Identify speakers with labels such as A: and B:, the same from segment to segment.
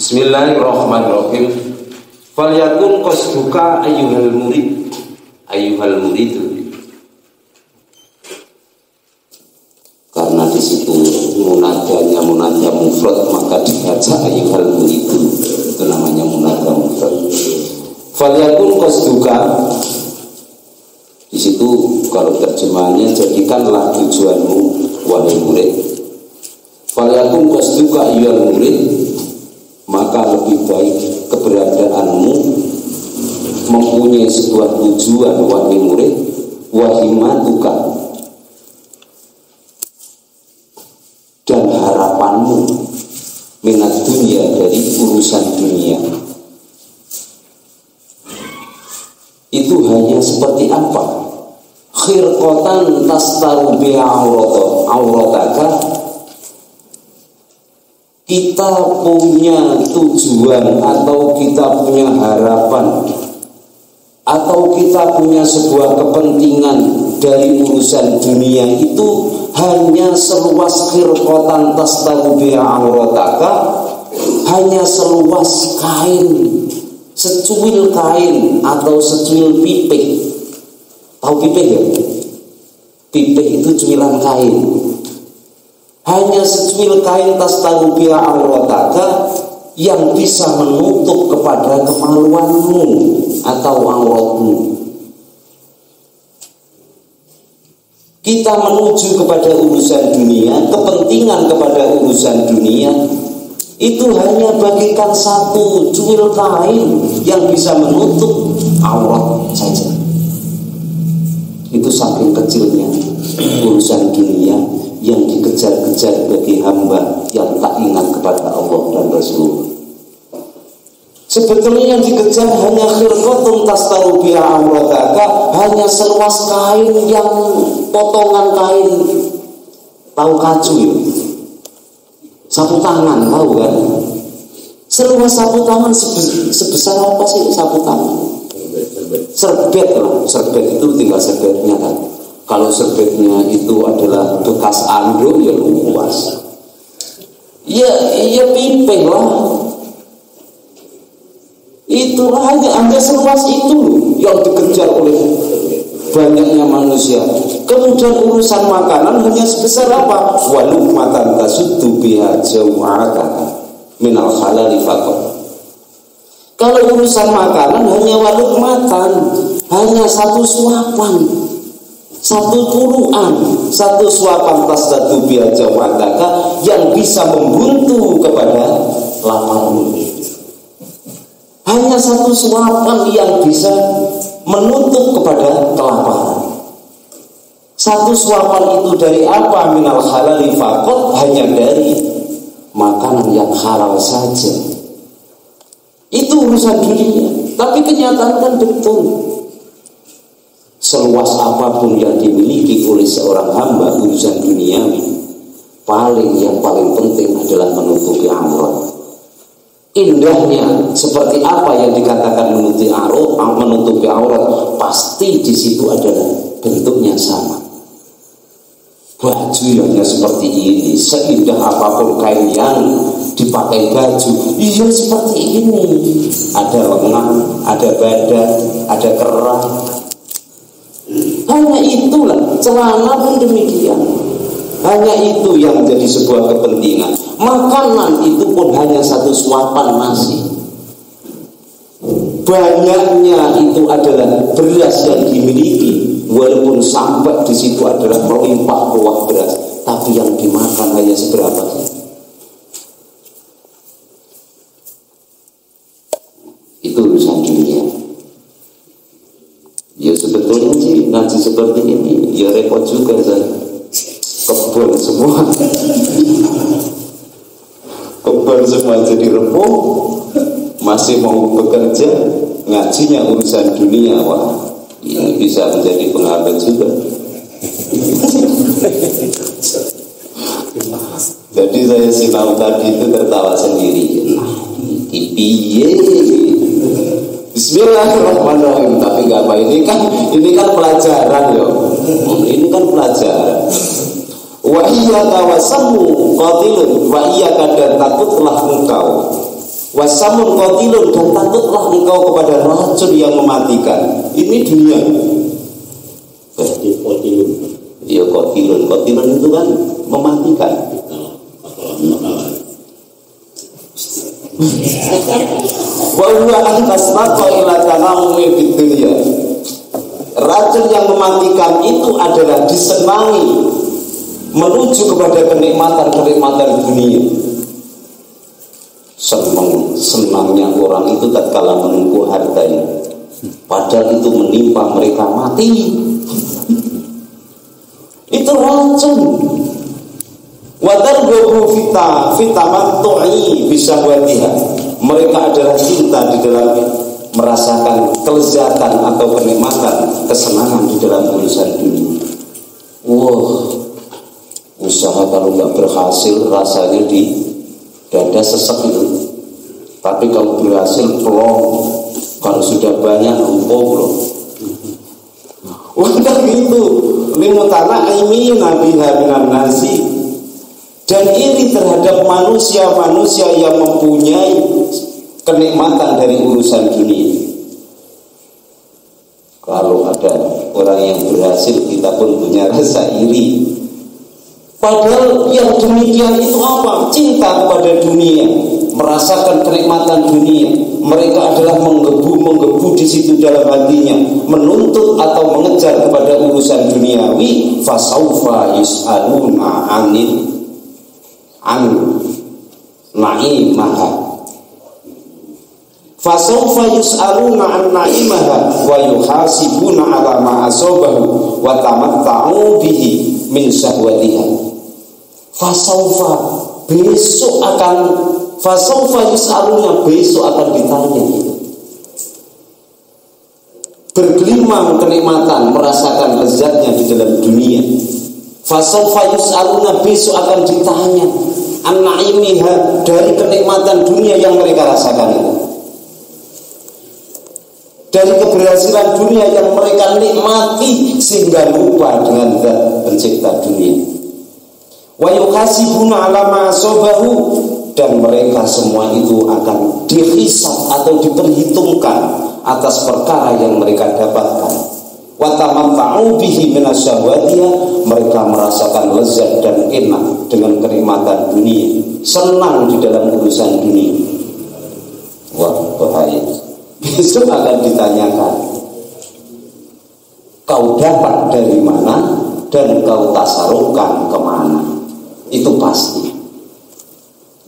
A: Bismillahirrahmanirrahim. Falyakun qasduka ayyuhal murid. Ayyuhal murid. Karena di situ munadanya munada mufrad, maka dibaca ayyuhal murid. Itu namanya munada mufrad. Falyakun qasduka. Di situ kalau terjemahannya, jadikanlah tujuanmu wahai murid. Falyakun qasduka ayyuhal murid. Maka lebih baik keberadaanmu mempunyai sebuah tujuan wahai murid, wahimatuka, dan harapanmu minat dunia, dari urusan dunia itu hanya seperti apa? Khirqatan tastaru biha aurataka. Kita punya tujuan atau kita punya harapan atau kita punya sebuah kepentingan dari urusan dunia itu hanya seluas khirqatan tastaru biha aurataka, hanya seluas kain, secuil kain atau secuil pipih. Tahu pipih ya? Pipih itu cuilan kain. Hanya secuil kain tastaru biha aurataka yang bisa menutup kepada kemaluanmu atau auratmu. Kita menuju kepada urusan dunia, kepentingan kepada urusan dunia itu hanya bagikan satu cuil kain yang bisa menutup aurat saja. Itu saking kecilnya urusan dunia yang dikejar-kejar bagi hamba yang tak ingat kepada Allah dan Rasul. Sebetulnya yang dikejar hanya khirqatun tastaru biha aurataka, hanya seluas kain yang potongan kain. Tahu kacu ya? Sapu tangan, tahu kan? Seluas sapu tangan sebesar apa sih sapu tangan? Serbet lah, serbet itu tinggal serbetnya kan. Kalau serbetnya itu adalah bekas anduk ya luas. Ya pipih lah. Itulah hanya seluas itu yang dikejar oleh banyaknya manusia. Kemudian urusan makanan hanya sebesar apa? Walumatan tasuddu biha jaw'aka minal halali faqat. Kalau urusan makanan hanya walumatan, hanya satu suapan, satu turuan, satu suapan tasdadu biha jaw'aka yang bisa membuntu kepada laparmu. Hanya satu suapan yang bisa menutup kepada kelaparan. Satu suapan itu dari apa? Minal halali faqat, hanya dari makanan yang halal saja. Itu urusan dunia. Tapi kenyataan kan betul. Seluas apapun yang dimiliki oleh seorang hamba urusan duniawi, yang paling penting adalah menutupi aurat. Indahnya seperti apa yang dikatakan menutupi aurat, pasti di situ adalah bentuknya sama. Baju hanya seperti ini, seindah apapun kain yang dipakai baju, iya seperti ini. Ada lengan, ada badan, ada kerah. Hanya itulah, celana pun demikian. Hanya itu yang menjadi sebuah kepentingan. Makanan itu pun hanya satu suapan nasi. Banyaknya itu adalah beras yang dimiliki, walaupun sampai di situ adalah melimpah ruah beras, tapi yang dimakan hanya seberapa sih? Itu urusan dunia. Ya sebetulnya sih ngaji seperti ini ya repot juga saya. Kebun semua jadi remuk, masih mau bekerja, ngajinya urusan dunia. Wah, ini bisa menjadi penghambat juga. Jadi saya sinau tadi itu tertawa sendiri. Piye? Bismillahirrahmanirrahim. Tapi nggak apa, ini kan pelajaran yo. Ini kan pelajaran. Wa iyyaka wasamu qatilun, wa iyyaka, dan takutlah engkau, Wasamun qatilun, dan takutlah engkau kepada racun yang mematikan. Ini dunia.
B: Qatilun.
A: Iya, qatilun itu kan mematikan. Wa huwa an tasbaqa ila tanawumi fid dunya. Racun yang mematikan itu adalah disenangi menuju kepada kenikmatan dunia. Senangnya orang itu tatkala menempuh hartanya, padahal itu menimpa mereka mati. Itu racun. Watargobu fitamattu'i bisahwatiha. Mereka adalah cinta di dalam merasakan kelezatan atau kenikmatan, kesenangan di dalam urusan dunia. Usaha kalau nggak berhasil rasanya di dada sesek itu. Tapi kalau berhasil plong, kalau sudah banyak empuk. Untuk itu limutanaimi nabiha minan nasi, dan iri terhadap manusia-manusia yang mempunyai kenikmatan dari urusan dunia. Kalau ada orang yang berhasil, kita pun punya rasa iri. Padahal yang demikian itu apa? Cinta kepada dunia, merasakan kenikmatan dunia. Mereka adalah menggebu di situ dalam hatinya, menuntut atau mengejar kepada urusan duniawi. Fasaufa yus'aluna an na'imaha. Fasaufa yus'aluna an na'imaha wa yuhasibuna ala ma asabahu wa tamatta'u bihi min syahwatiha. Fasaufa, besok akan, fasaufa yus'aluna, besok akan ditanya. Bergelimang kenikmatan, merasakan lezatnya di dalam dunia. Fasaufa yus'aluna, besok akan ditanya an naimiha, dari kenikmatan dunia yang mereka rasakan itu, dari keberhasilan dunia yang mereka nikmati sehingga lupa dengan Zat pencipta dunia. Wa yuhasibuna ala ma asabahu, dan mereka semua itu akan dihisab atau diperhitungkan atas perkara yang mereka dapatkan. Wa tamatta'u bihi minasyahwatiha, mereka merasakan lezat dan enak dengan kenikmatan dunia, senang di dalam urusan dunia. Wah, bahaya. Besok akan ditanyakan, kau dapat dari mana dan kau tasarufkan kemana. Itu pasti.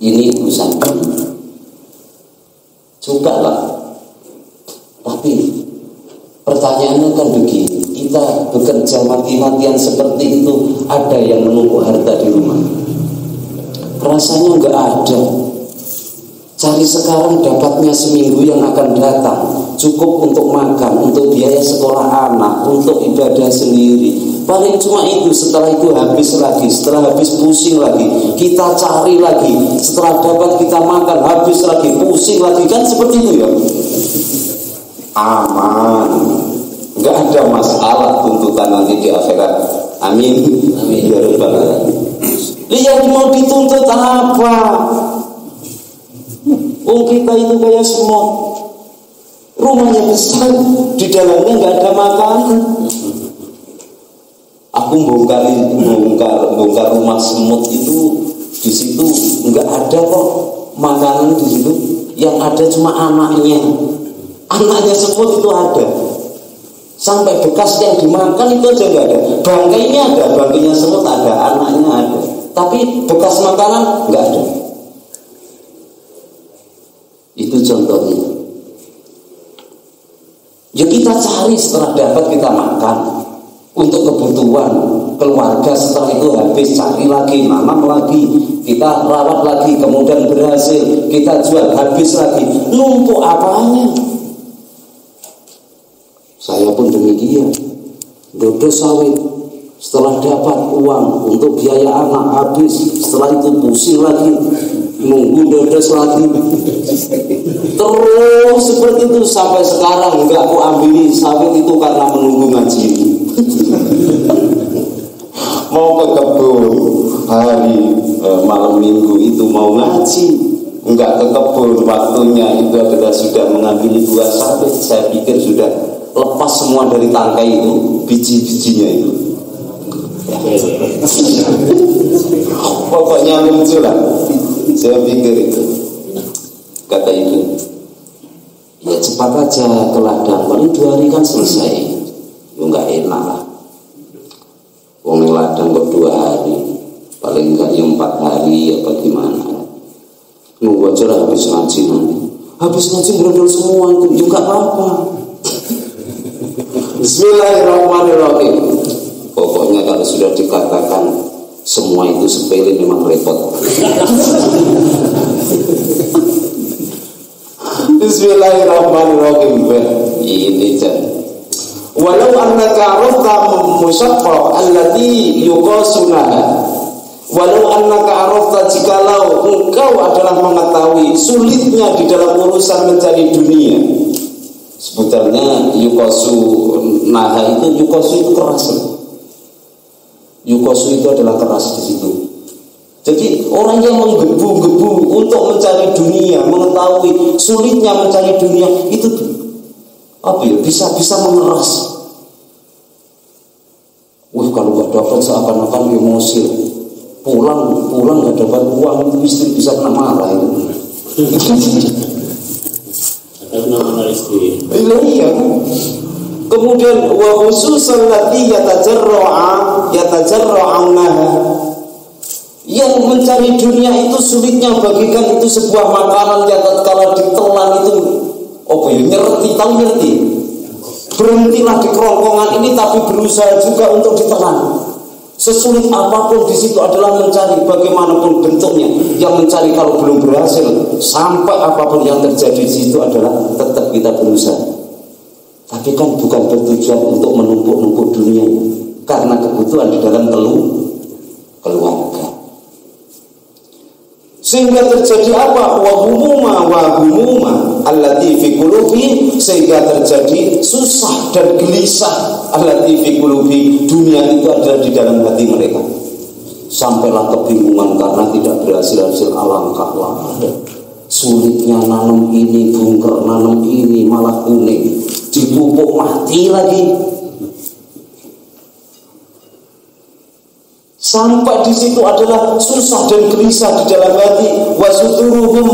A: Ini urusan dunia. Juga lah. Tapi pertanyaannya kan begini, kita bekerja mati-matian seperti itu, ada yang menumpuk harta di rumah? Rasanya enggak ada. Cari sekarang, dapatnya seminggu yang akan datang, cukup untuk makan, untuk biaya sekolah anak, untuk ibadah sendiri. Paling cuma itu, setelah itu habis lagi, setelah habis pusing lagi, kita cari lagi, setelah dapat kita makan, habis lagi, pusing lagi, kan seperti itu ya. Aman, nggak ada masalah tuntutan nanti di akhirat. Amin, amin ya rabbal alamin. Lihat mau dituntut apa? Kita itu kayak semut, rumahnya besar, di dalamnya nggak ada makanan. Aku bongkar rumah semut itu, di situ nggak ada kok makanan di situ. Yang ada cuma anaknya semut itu ada. Sampai bekas yang dimakan itu aja nggak ada. Bangkainya ada, bangkainya semut ada, anaknya ada. Tapi bekas makanan nggak ada. Itu contohnya. Ya kita cari, setelah dapat kita makan untuk kebutuhan keluarga, setelah itu habis cari lagi, nanam lagi, kita rawat lagi, kemudian berhasil, kita jual, habis lagi, numpuk apanya? Saya pun demikian. Dodo sawit, setelah dapat uang untuk biaya anak habis, setelah itu pusing lagi, nunggu dodos lagi, terus seperti itu sampai sekarang. Enggak aku ambil sawit itu karena menunggu ngaji. Mau ke kebun hari malam minggu itu mau ngaji, enggak ke kebun, waktunya itu adalah sudah mengambil buah sawit. Saya pikir sudah lepas semua dari tangkai itu, biji-bijinya itu. Pokoknya muncul lah. Saya pikir itu. Kata ibu, ya cepat aja ke ladang, paling 2 hari kan selesai. Ya enggak enak lah. Wong ladang kok 2 hari, paling enggak ya 4 hari apa gimana. Nunggu aja lah habis ngaji nanti. Habis ngaji berondol semua itu juga apa-apa. Bismillahirrahmanirrahim. Pokoknya kalau sudah dikatakan semua itu sepele memang repot. Bismillahirrahmanirrahim. Ini jadi. Walau annaka arafta musyaqqa allati yuqasuna. Walau annaka arafta, jikalau engkau adalah mengetahui sulitnya di dalam urusan mencari dunia. Sebetulnya yuqasu naha itu, yuqasu itu keras. Yuqasu itu adalah keras di situ. Jadi orang yang menggebu-gebu untuk mencari dunia, mengetahui sulitnya mencari dunia itu apa ya, bisa mengeras. Wah, kalau nggak dapat seakan-akan emosi. Pulang nggak dapat uang, itu istri bisa kena marah itu. Iya. Kemudian wa khususan lati yatajarra'unaha, yang mencari dunia itu sulitnya bagikan itu sebuah makanan yang tatkala ditelan itu nyerti, tahu nyerti. Berhentilah di kerongkongan ini tapi berusaha juga untuk ditelan. Sesulit apapun di situ adalah mencari bagaimanapun bentuknya. Yang mencari kalau belum berhasil, sampai apapun yang terjadi di situ adalah tetap kita berusaha. Tapi kan bukan bertujuan untuk menumpuk-numpuk dunia, karena kebutuhan di dalam keluarga. Sehingga terjadi apa? Wahumuma allati fi qulubi, sehingga terjadi susah dan gelisah allati fi qulubi, dunia itu ada di dalam hati mereka. Sampailah kebingungan karena tidak berhasil alangkah sulitnya nanam ini, bungker nanam ini malah kuning, dipupuk mati lagi. Sampai di situ adalah susah dan gelisah di dalam hati. Wasuturuhum,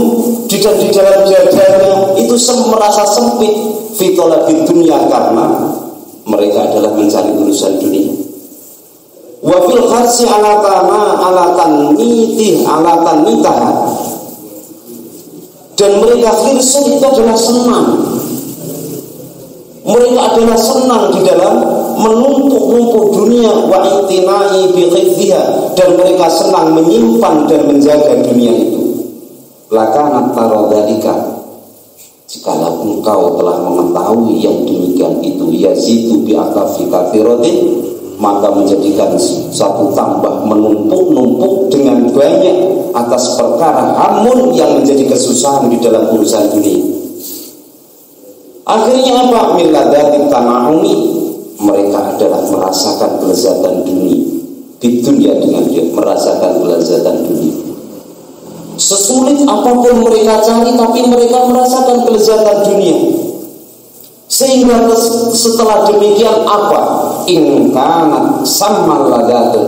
A: di dalam dadanya itu merasa sempit. Fitolabid dunia, karena mereka adalah mencari urusan dunia. Wafil kharsi alatan nitah, dan mereka khirsun itu adalah senang. Mereka adalah senang di dalam menumpuk-numpuk dunia, wa intinai bi khifdiha, dan mereka senang menyimpan dan menjaga dunia itu. Lakanat taradalika, jikalau engkau telah mengetahui yang demikian itu, yazidu bi akafi kathiratin, maka menjadikan satu tambah menumpuk-numpuk dengan banyak atas perkara hamun yang menjadi kesusahan di dalam urusan dunia. Akhirnya apa? Milladati tana'umi, mereka adalah merasakan kelezatan dunia. Di dunia dengan dia merasakan kelezatan dunia. Sesulit apapun mereka cari, tapi mereka merasakan kelezatan dunia. Sehingga setelah demikian apa? Ingkanat sammal ladatu,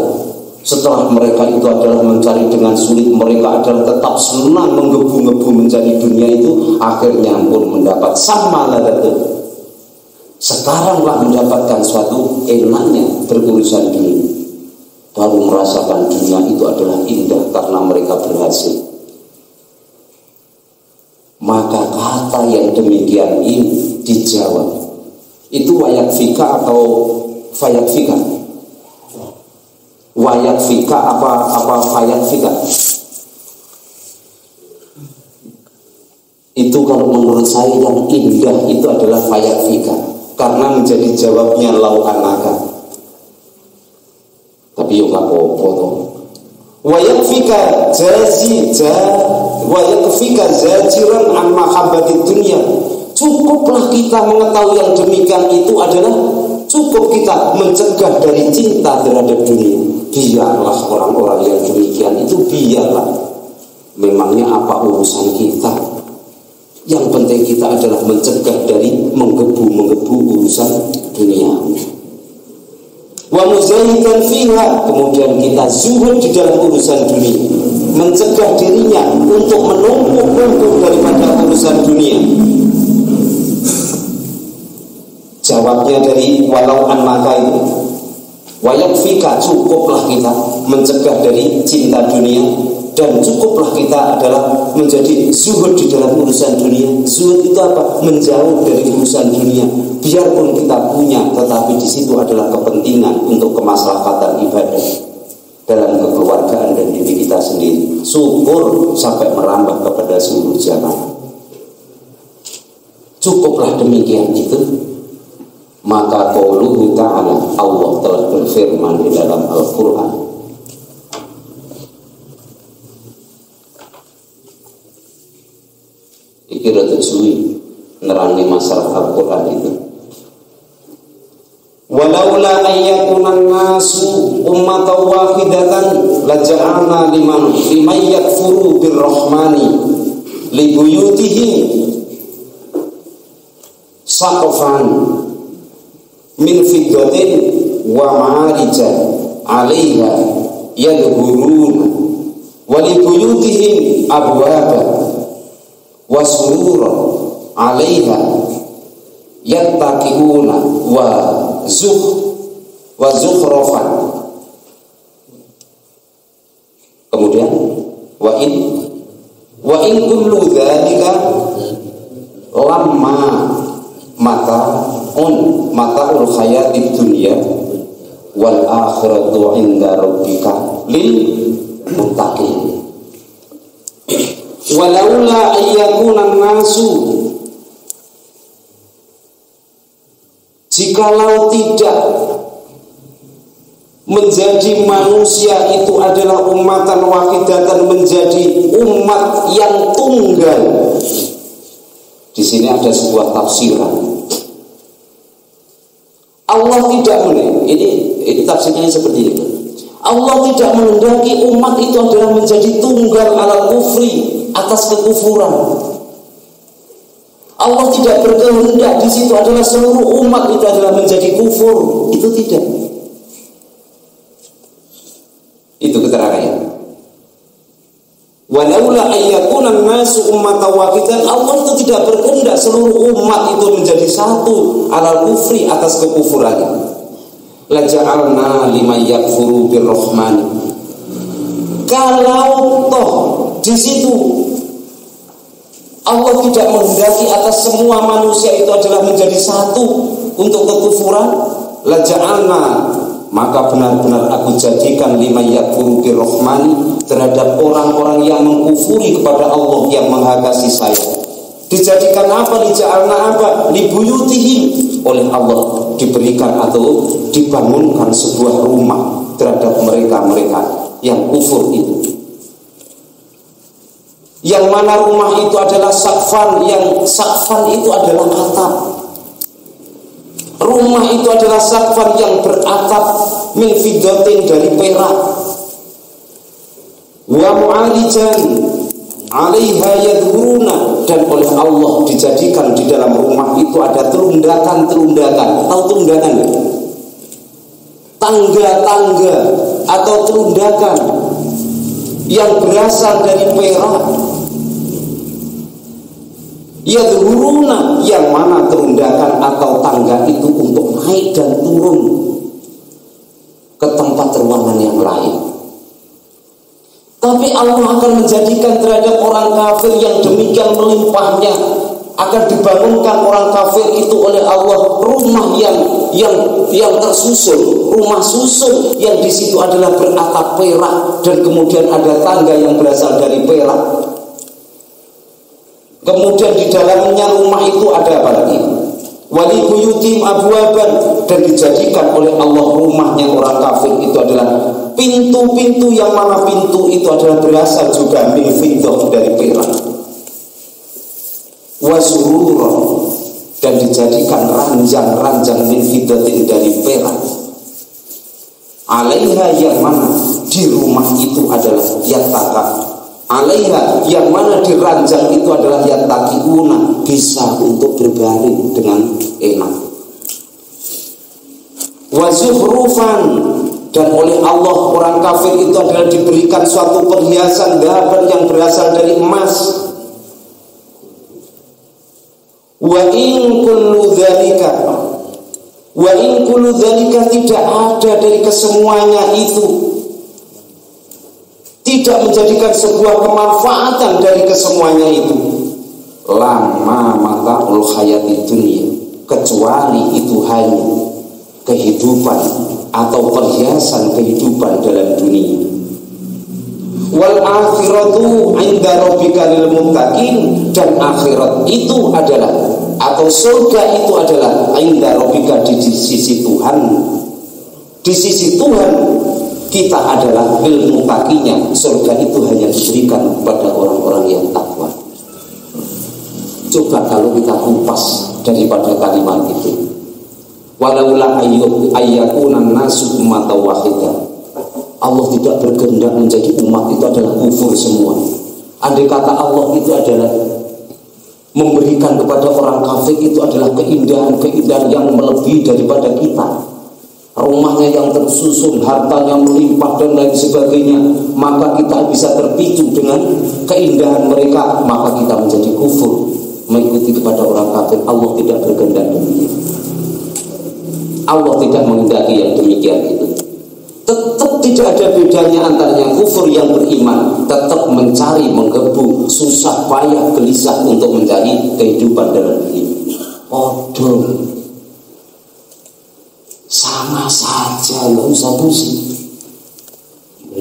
A: setelah mereka itu adalah mencari dengan sulit, mereka adalah tetap senang menggebu-gebu mencari dunia itu. Akhirnya pun mendapat sammal ladatu, sekaranglah mendapatkan suatu enaknya berurusan dunia. Baru merasakan dunia itu adalah indah karena mereka berhasil. Maka kata yang demikian ini dijawab, itu wayak fika atau fayak fika? Wayak fika apa fayak fika? Itu kalau menurut saya yang indah itu adalah fayak fika, karena menjadi jawabnya lau anaka. Tapi yuk gak apa-apa tuh. Wayak fika zajiran an mahabbati dunia. Cukuplah kita mengetahui yang demikian itu adalah cukup kita mencegah dari cinta terhadap dunia. Biarlah orang-orang yang demikian itu, biarlah Memangnya apa urusan kita? Yang penting kita adalah mencegah dari menggebu-menggebu urusan dunia. Wa muzahidan fiha, kemudian kita zuhud di dalam urusan dunia, mencegah dirinya untuk menumpuk-numpuk daripada urusan dunia. Jawabnya dari walau an maka itu wayakfika, cukuplah kita mencegah dari cinta dunia, dan cukuplah kita adalah menjadi zuhud di dalam urusan dunia. Zuhud itu apa? Menjauh dari urusan dunia. Biarpun kita punya, tetapi di situ adalah kepentingan untuk kemaslahatan ibadah dalam kekeluargaan dan diri kita sendiri. Syukur sampai merambah kepada seluruh jamaah. Cukuplah demikian itu. Maka qauluhu ta'ala, Allah telah berfirman di dalam Al-Quran, iki rada suwi nerangni masalah Al-Quran itu. Walaula ayyakunan nasu ummatan wahidatan laja'alna liman yakfuru birrahmani libuyutihim saqafan min fiddatin wa ma'arija 'alaiha yadhuruna wa libuyutihim abwaba wa surura 'alaiha yattaqiuna wa zukhrafan. Kemudian wa in kullu dzalika lamma mata'ul hayatid dunya wal akhiratu 'inda rabbika lil muttaqin. Walaula ayyakunan nasu, jikalau tidak menjadi manusia itu adalah ummatan wahidatan, menjadi umat yang tunggal. Di sini ada sebuah tafsiran. Allah tidak ini tafsirnya seperti itu. Allah tidak menghendaki umat itu adalah menjadi tunggal ala kufri, atas kekufuran. Allah tidak berkehendak di situ adalah seluruh umat itu adalah menjadi kufur. Itu tidak. Itu keterangannya. Walaula ayyakunan nasu ummatan wahidatan, Allah itu tidak berkehendak seluruh umat itu menjadi satu ala kufri, atas kekufurannya. Laja'alna liman yakfuru birrahmani, kalau toh di situ Allah tidak menghendaki atas semua manusia itu adalah menjadi satu untuk kekufuran, laja'alna, maka benar-benar aku jadikan liman yakfuru birrahmani, terhadap orang-orang yang mengkufuri kepada Allah yang maha kasih sayang. Dijadikan apa? Dija'alna apa? Libuyutihim, oleh Allah diberikan atau dibangunkan sebuah rumah terhadap mereka-mereka yang kufur itu. Yang mana rumah itu adalah sakfan, yang sakfan itu adalah atap. Rumah itu adalah sakfan yang beratap min fiddatin, dari perak. Wa mu'alijan 'alaiha yadhuruna, dan oleh Allah dijadikan di dalam rumah itu ada terundakan-terundakan. Tahu terundakan ya? Tangga-tangga atau terundakan yang berasal dari perak. Yadhuruna, yang mana terundakan atau tangga itu untuk naik dan turun ke tempat ruangan yang lain. Tapi Allah akan menjadikan terhadap orang kafir yang demikian melimpahnya, akan dibangunkan orang kafir itu oleh Allah rumah yang tersusun, rumah susun yang di situ adalah beratap perak, dan kemudian ada tangga yang berasal dari perak. Kemudian di dalamnya rumah itu ada apa lagi? Wali buyutim abwaban, dan dijadikan oleh Allah rumahnya orang kafir itu adalah pintu-pintu, yang mana pintu itu adalah berasal juga min fiddah, dari perak. Wasurura, dan dijadikan ranjang-ranjang min fiddatin, dari perak. Alaiha, yang mana di rumah itu adalah alaiha, yang mana di ranjang itu adalah yattaqiuna, bisa untuk berbaring dengan enak. Wa zuhrufan, dan oleh Allah orang kafir itu adalah diberikan suatu perhiasan dhahaban yang berasal dari emas. Wa in kullu dzalika, tidak ada dari kesemuanya itu, tidak menjadikan sebuah kemanfaatan dari kesemuanya itu, lama mata'ul hayati dunia, kecuali itu hanya kehidupan atau perhiasan kehidupan dalam dunia. Wal akhiratu 'inda rabbika lil muttaqin, dan akhirat itu adalah, atau surga itu adalah 'inda rabbika, di sisi Tuhan. Di sisi Tuhan kita adalah lil muttaqinya, surga itu hanya diberikan kepada orang-orang yang takwa. Coba kalau kita kupas daripada kalimat itu, walaula ayyakuna nasu ummatan wahidah, Allah tidak berkehendak menjadi umat itu adalah kufur semua. Andai kata Allah itu adalah memberikan kepada orang kafir itu adalah keindahan yang melebihi daripada kita, rumahnya yang tersusun, hartanya melimpah dan lain sebagainya, maka kita bisa terpicu dengan keindahan mereka, maka kita menjadi kufur mengikuti kepada orang kafir. Allah tidak berkehendak demikian. Allah tidak menghendaki yang demikian itu. Tetap tidak ada bedanya antara yang kufur yang beriman, tetap mencari, menggebu, susah payah, gelisah untuk mencari kehidupan dalam ini. Bodoh, sama saja, nggak usah pusing.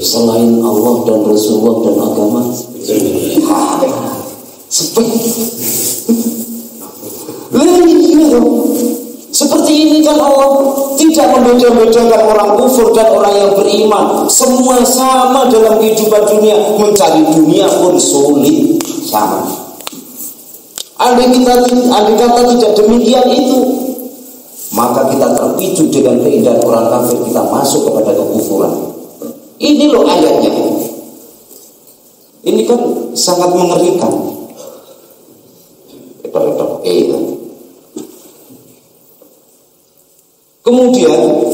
A: Selain Allah dan Rasulullah dan agama, seperti ini kan Allah tidak membeda-bedakan orang kufur dan orang yang beriman. Semua sama dalam kehidupan dunia. Mencari dunia pun sulit, sama. Andai kata tidak demikian itu, maka kita terpicu dengan keindahan orang kafir, kita masuk kepada kekufuran. Ini loh ayatnya. Ini kan sangat mengerikan. Kemudian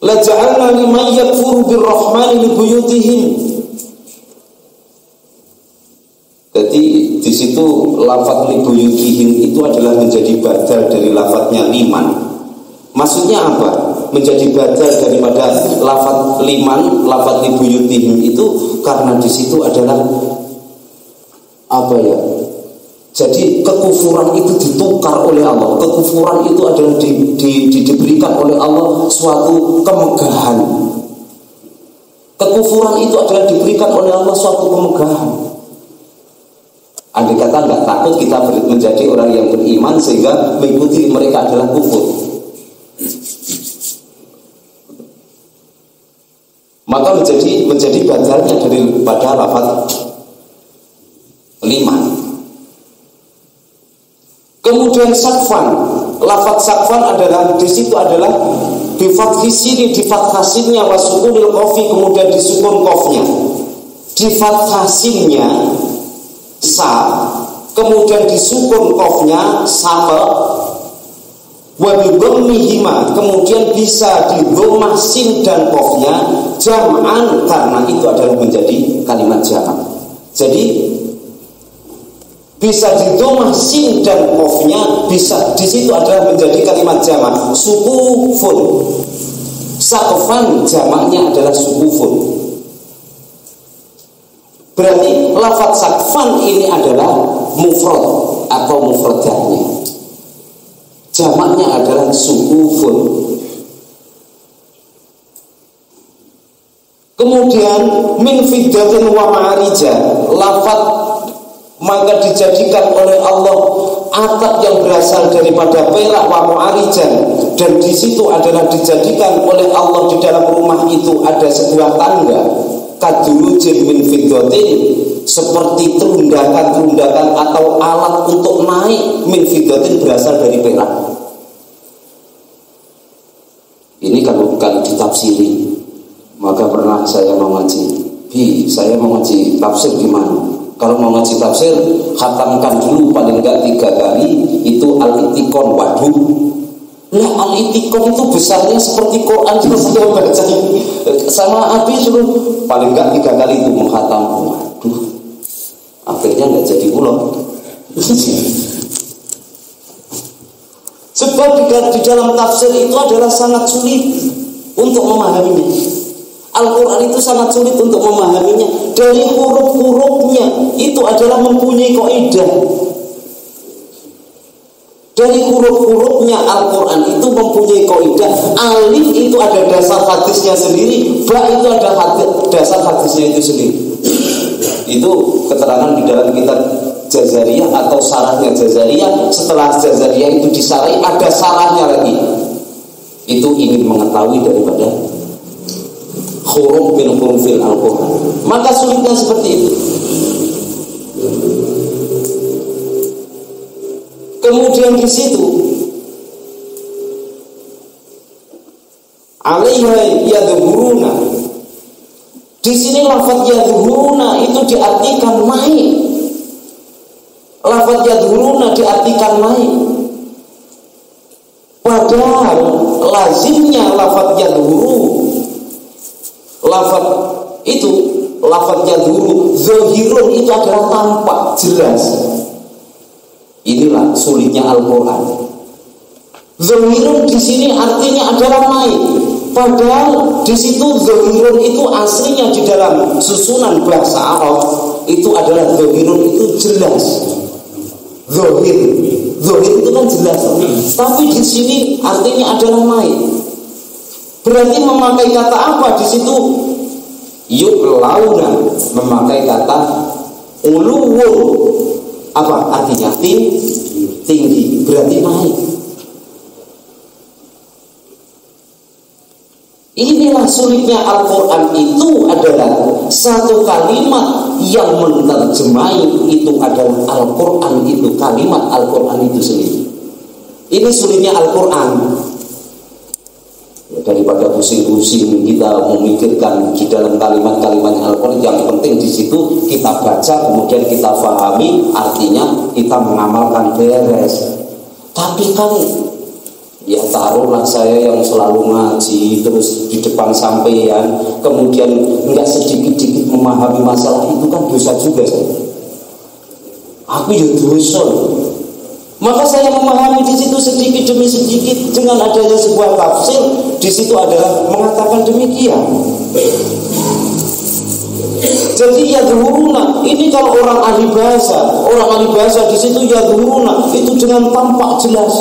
A: la ja'alna liman yakfuru birrahmani li buyutihim. Jadi di situ lafaz li buyutihim itu adalah menjadi badal dari lafaznya liman. Maksudnya apa? Menjadi badal daripada lafaz liman, lafaz li buyutihim itu karena di situ adalah apa ya? Jadi kekufuran itu ditukar oleh Allah. Kekufuran itu adalah diberikan oleh Allah suatu kemegahan. Kekufuran itu adalah diberikan oleh Allah suatu kemegahan. Andai kata nggak takut kita menjadi orang yang beriman sehingga mengikuti mereka adalah kufur, maka menjadi badalnya daripada lafaz liman. Kemudian sakfan, lafaz sakfan adalah di situ adalah di fathhi sini, di fathah sinnya, wasukunil kofi, kemudian disukun kofnya, di fathah sinnya sa, kemudian disukun kofnya sama, wabibomihima, kemudian bisa didhammah sin dan kofnya jam'an, karena itu adalah menjadi kalimat jamak. Jadi bisa didhammah sin dan qafnya, bisa di situ adalah menjadi kalimat jamak. Sukufun, sakfan jamaknya adalah sukufun. Berarti lafaz sakfan ini adalah mufrad atau mufradahnya. Jamaknya adalah sukufun. Kemudian min fiddatin wa ma'arija, lafaz maka dijadikan oleh Allah atap yang berasal daripada perak wa mu'arijan, dan di situ adalah dijadikan oleh Allah di dalam rumah itu ada sebuah tangga kadulujin min fiddatin, seperti terundakan atau alat untuk naik min fiddatin berasal dari perak. Ini kalau ditafsiri, maka pernah saya mengaji, saya mau ngaji tafsir gimana? Kalau mau ngaji tafsir, khatamkan dulu paling enggak 3 kali itu Al-Itiqon. Waduh, lah Al-Itiqon itu besarnya seperti Quran yang saya baca. Sama Abi suruh paling enggak 3 kali itu menghatam. Waduh, akhirnya enggak jadi pulau. Sebab di dalam tafsir itu adalah sangat sulit untuk memahaminya. Al-Quran itu sangat sulit untuk memahaminya. Dari huruf-hurufnya itu adalah mempunyai kaidah. Dari huruf-hurufnya Al-Quran itu mempunyai kaidah. Alif itu ada dasar hadisnya sendiri, ba itu ada dasar hadisnya itu sendiri. Itu keterangan di dalam kitab Jazariyah atau sarahnya Jazariyah. Setelah Jazariyah itu disarai, ada sarahnya lagi. Itu ingin mengetahui daripada huruf min hurufil Al-Quran. Maka sulitnya seperti itu. Kemudian di situ alaiha yadhuruna. Di sini lafaz yadhuruna itu diartikan naik. Lafaz yadhuruna diartikan naik. Padahal lazimnya lafaz yadhuru, lafaz itu, lafaz yadhuru zahirun itu adalah tampak jelas. Inilah sulitnya Al-Quran. Zahirun di sini artinya adalah naik. Padahal di situ zahirun itu aslinya di dalam susunan bahasa Arab itu adalah zahirun itu jelas. Zahir itu kan jelas. Tapi di sini artinya adalah naik. Berarti memakai kata apa di situ? Yu'launa, memakai kata uluwun. Apa artinya? Tinggi, berarti naik. Inilah sulitnya Al-Quran. Itu adalah satu kalimat yang menerjemai itu adalah Al-Quran itu, kalimat Al-Quran itu sendiri. Ini sulitnya Al-Quran. Daripada pusing-pusing kita memikirkan di dalam kalimat-kalimat Al-Quran, yang penting di situ kita baca, kemudian kita fahami artinya, kita mengamalkan beres. Tapi kan ya taruhlah saya yang selalu ngaji terus di depan sampean, kemudian enggak sedikit-sedikit memahami masalah itu, kan dosa juga saya. Aku ya dosa. Maka saya memahami di situ sedikit demi sedikit dengan adanya sebuah tafsir. Di situ adalah mengatakan demikian. Jadi yadhuruna ini kalau orang ahli bahasa di situ yadhuruna itu dengan tampak jelas.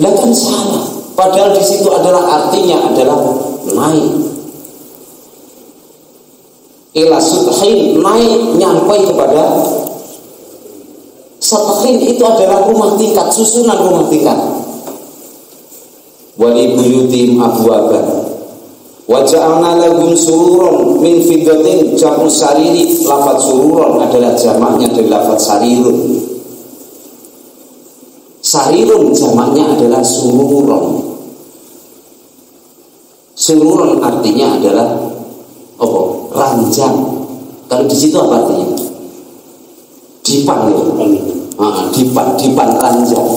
A: Lah kan salah. Padahal di situ adalah artinya adalah naik. Ila suthin, naik nyampai kepada sathin, itu adalah rumah tingkat, susunan rumah tingkat. Wali buyutim abwaban wa ja'alna lahum sururan min fiddatin jamu sariri. Lafaz sururan adalah jamaknya dari lafaz sarirun. Sarirun jamaknya adalah sururan. Sururan artinya adalah apa? Ranjang. Kalau di situ apa artinya? Dipan ya. Dipan ranjang.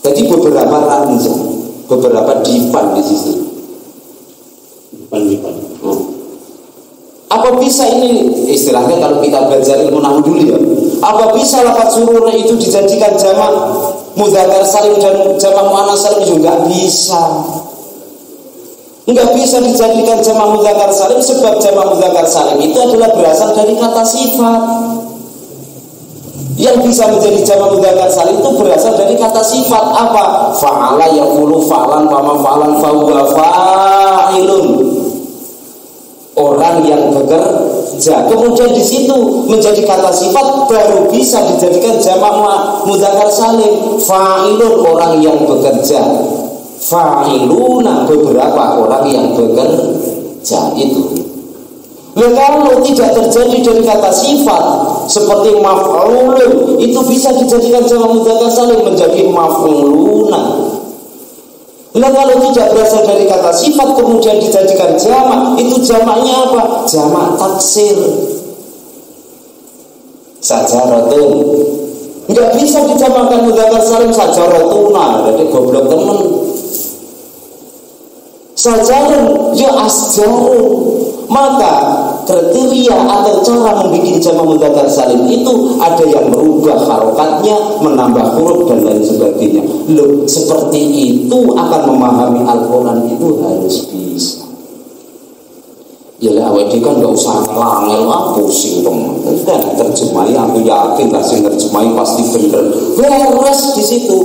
A: Jadi beberapa ranjang, beberapa dipan di situ. Dipan. Apa bisa ini istilahnya kalau kita belajar ilmu nahwu dulu ya? Apa bisa lafaz surur itu dijadikan jamak mudzakkar salim dan jamak muannats salim? Juga bisa. Enggak bisa dijadikan jamak mudzakkar salim sebab jamak mudzakkar salim itu adalah berasal dari kata sifat. Yang bisa menjadi jamak mudzakkar salim itu berasal dari kata sifat. Apa? Fa'ala yaqulu fa'lan wa ma fa'lan fa huwa fa'ilun. Orang yang bekerja. Kemudian di situ menjadi kata sifat baru bisa dijadikan jamak mudzakkar salim. Fa'ilun, orang yang bekerja. Fa'iluna, beberapa orang yang bekerja itu. Nah, kalau tidak terjadi dari kata sifat seperti maf'ulun, itu bisa dijadikan jamak mudzakkar salim menjadi maf'uluna. Nah, kalau tidak berasal dari kata sifat kemudian dijadikan jamak, itu jamaknya apa? Jamak taksir. Sajaratun. Enggak bisa dijamakkan mudzakkar salim sajaratuna, jadi goblok temen. Sajarun ya asjarun. Maka kriteria atau cara membuat jamak mudzakkar salim itu ada yang merubah harokatnya, menambah huruf dan lain sebagainya. Loh, seperti itu akan memahami Al-Quran itu harus bisa. Ya lah, awake kan nggak usah ngangel pusing dong. Kan terjemahi, aku yakin lah sing terjemahi pasti bener. Beres di situ.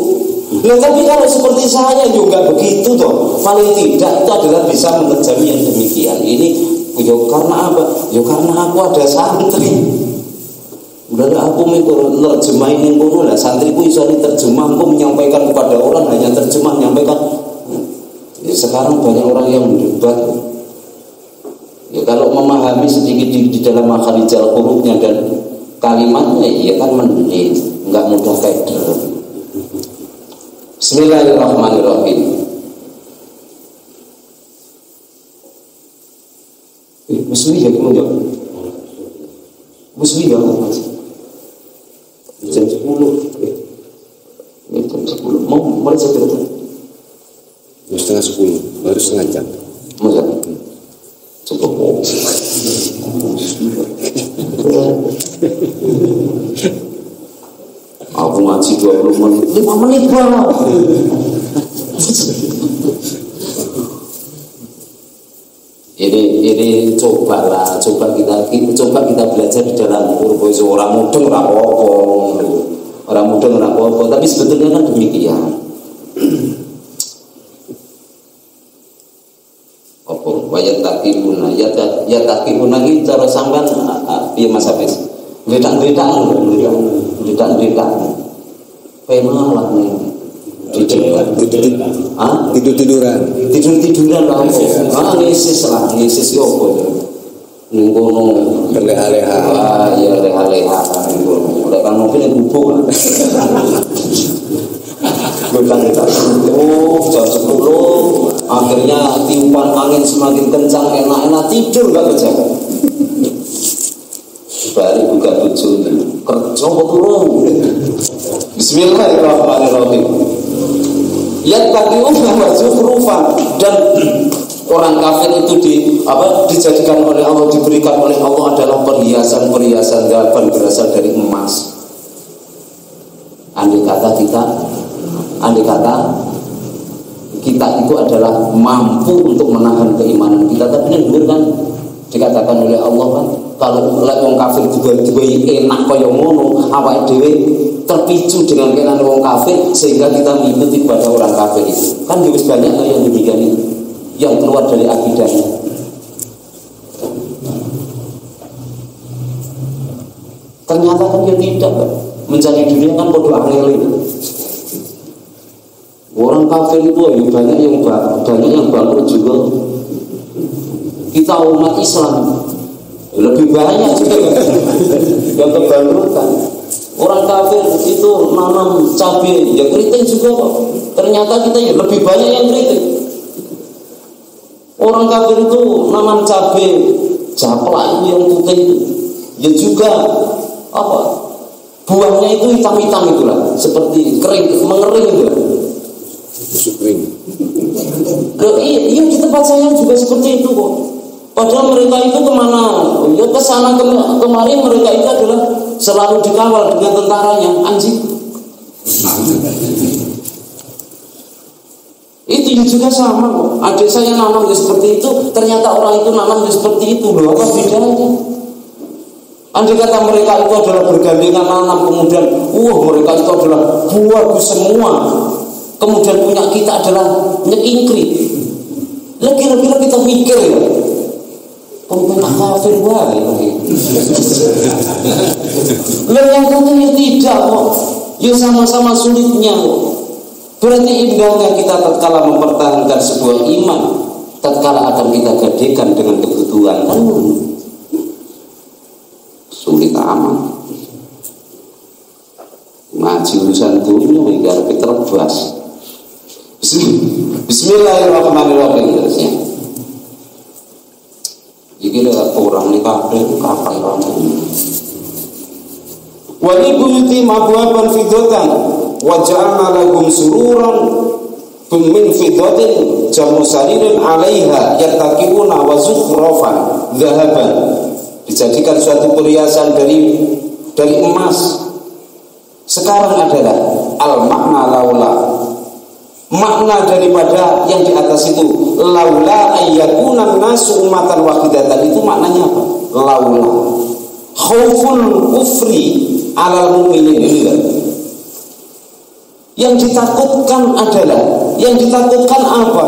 A: Nah, tapi kalau seperti saya juga begitu toh. Paling tidak itu adalah bisa menerjemah yang demikian. Ini ya karena apa? Ya karena aku ada santri. Udahlah aku menerjemah ini kono lah. Santriku iso diterjemah, aku menyampaikan kepada orang hanya terjemah menyampaikan. Ya, sekarang banyak orang yang berdebat. Ya, kalau memahami sedikit di dalam makharijal hurufnya dan kalimatnya, ya kan mending, nggak mudah kayak dulu. Bismillahirrahmanirrahim. Musli ya kamu jawab. Musli ya mas. Jam 10. Ini jam 10. Mau mulai segera.
B: Setengah 10, baru setengah jam.
A: Masa? Cukup. Aku ngaji 20 menit, 5 menit bang. Ini coba kita belajar di dalam urus orang mudeng apa-apa, tapi sebetulnya kan demikian. Apa wayat takibuna ini cara sampean piye Mas Hafiz? Beda-beda. Pemalah nih. Tidur-tiduran lah. Ngisis yo apa. Ning kono
B: berleha-leha.
A: Ya leha-leha. Oleh kan mungkin yang bubuk. Jam 10 akhirnya tiupan angin semakin kencang, enak-enak tidur gak kejaga. Balik buka tujuh kerja turun. Bismillahirrahmanirrahim. Yattaqiuna wa zukhrufan, dan orang kafir itu dijadikan oleh Allah, diberikan oleh Allah adalah perhiasan gaban berasal dari emas. Andai kata kita itu adalah mampu untuk menahan keimanan kita, tapi ini benar kan dikatakan oleh Allah kan, kalau wong kafir juga enak kaya ngono, awake dhewe terpicu dengan kenan wong kafir sehingga kita mengikuti kepada orang kafir itu. Kan wis banyak yang demikian itu yang keluar dari akidahnya. Ternyata kan dia tidak kan. Mencari dunia kan podo angel itu. Orang kafir itu banyak yang bangkrut juga. Kita umat Islam lebih banyak juga yang kebangkrutan. Orang kafir itu nanam cabai, ya keriting juga kok. Ternyata kita ya lebih banyak yang keriting. Orang kafir itu nanam cabai, japlak itu yang putih itu, ya juga apa? Buahnya itu hitam-hitam itulah, seperti kering, mengering itu.
B: Kering.
A: Iya di tempat saya juga seperti itu kok. Padahal mereka itu kemana? Ya ke sana kemari, mereka itu adalah selalu dikawal dengan tentaranya, anjing. Itu juga sama kok. Adik saya nanam seperti itu, ternyata orang itu nanam seperti itu. Loh, apa bedanya? Andai kata mereka itu adalah bergandengan nanam, kemudian mereka itu adalah bagus semua, kemudian punya kita adalah nyekingkri. Kira-kira kita mikir ya, pemerintah kafir banget. Yang katanya tidak kok, ya sama-sama sulitnya kok. Berarti indahnya kita tatkala mempertahankan sebuah iman, tatkala akan kita gadekan dengan kebutuhan, sulit amat. Ngaji urusan dunia hingga terbas. Bismillahirrahmanirrahim terusnya. Iki orang nikah kapan orang. Wa libuyuti mabwaban fiddatan wa ja'alna lahum sururan min fiddatin jamu saririn 'alaiha yattaqiuna wa zukhrafan dhahaban. Dijadikan suatu perhiasan dari emas. Sekarang adalah al-makna laula. Makna daripada yang di atas itu laula ayyakunan nasu ummatan wahidatan, itu maknanya apa? Laula khauful kufri alal mu'minin. Yang ditakutkan adalah, yang ditakutkan apa?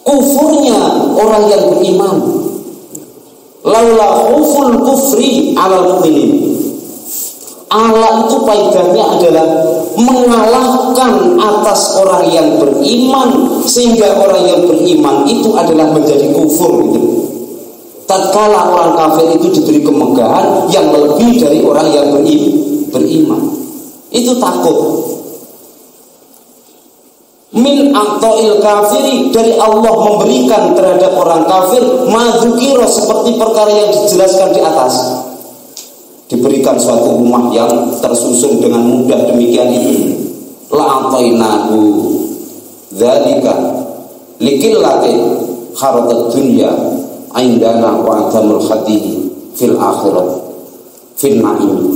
A: Kufurnya orang yang beriman. Laula khauful kufri alal mu'minin. Allah itu faedahnya adalah mengalahkan atas orang yang beriman, sehingga orang yang beriman itu adalah menjadi kufur gitu. Tatkala orang kafir itu diberi kemegahan yang lebih dari orang yang beriman, itu takut. Min a'ta'il kafiri, dari Allah memberikan terhadap orang kafir madzukira, seperti perkara yang dijelaskan di atas. Diberikan suatu rumah yang tersusun dengan mudah demikian itu. La'atainahu dzalika likillati kharatat dunya indana wa adamul hadihi fil akhirat fil na'im.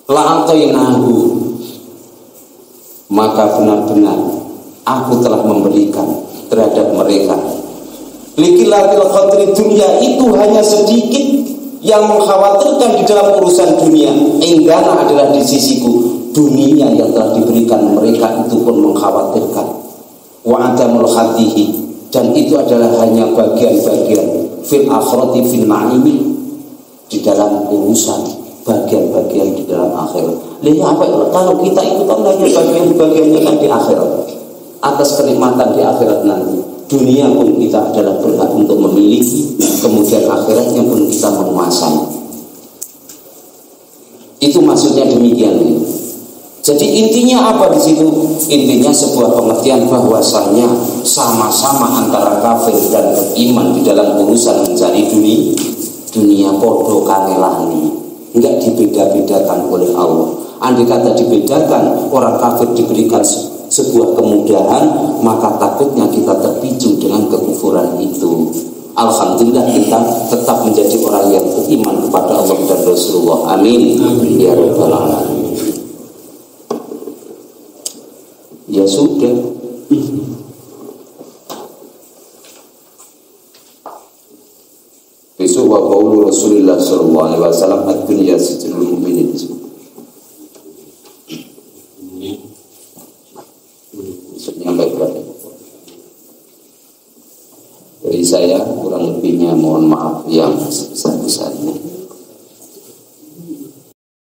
A: La'atainahu, maka benar-benar aku telah memberikan terhadap mereka. Likillatil khadri dunya, itu hanya sedikit yang mengkhawatirkan di dalam urusan dunia. Indana adalah di sisiku, dunia yang telah diberikan mereka itu pun mengkhawatirkan. Wa adamul hadihi, dan itu adalah hanya bagian-bagian fil akhirati fil na'imi, di dalam urusan bagian-bagian di dalam akhirat. Lihat apa kalau kita itu kan hanya bagian-bagiannya kan di akhirat, atas kenikmatan di akhirat nanti. Dunia pun kita adalah berhak untuk memiliki, kemudian akhiratnya pun kita menguasai. Itu maksudnya demikian. Jadi intinya apa di situ? Intinya sebuah pengertian bahwasanya sama-sama antara kafir dan beriman di dalam urusan mencari dunia podo kangelani, enggak dibeda-bedakan oleh Allah. Andai kata dibedakan, orang kafir diberikan sebuah kemudahan, maka takutnya kita terpicu dengan kekufuran itu. Alhamdulillah kita tetap menjadi orang yang beriman kepada Allah dan Rasulullah. Amin. Ya Rabbal Alamin. Ya sudah. Besok wa qaulu Rasulullah sallallahu alaihi wasallam ad-dunya sijnul mu'minin. Dari saya kurang lebihnya mohon maaf yang sebesar-besarnya.